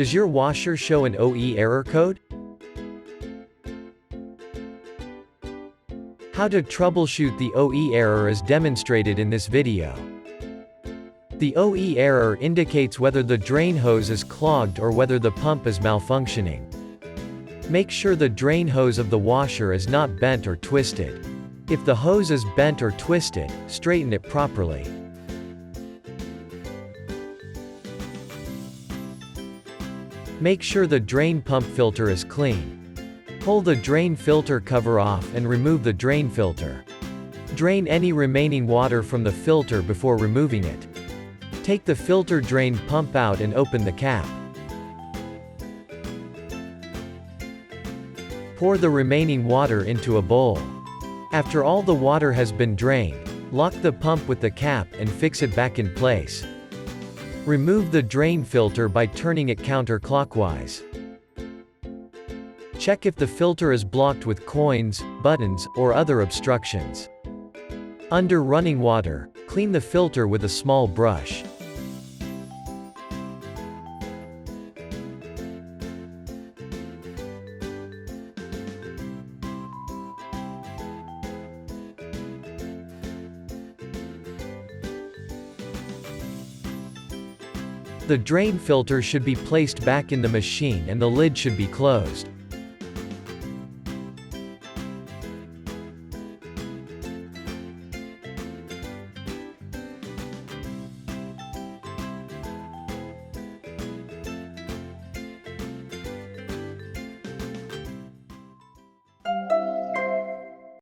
Does your washer show an OE error code? How to troubleshoot the OE error is demonstrated in this video. The OE error indicates whether the drain hose is clogged or whether the pump is malfunctioning. Make sure the drain hose of the washer is not bent or twisted. If the hose is bent or twisted, straighten it properly. Make sure the drain pump filter is clean. Pull the drain filter cover off and remove the drain filter. Drain any remaining water from the filter before removing it. Take the filter drain pump out and open the cap. Pour the remaining water into a bowl. After all the water has been drained, lock the pump with the cap and fix it back in place. Remove the drain filter by turning it counterclockwise. Check if the filter is blocked with coins, buttons, or other obstructions. Under running water, clean the filter with a small brush. The drain filter should be placed back in the machine and the lid should be closed.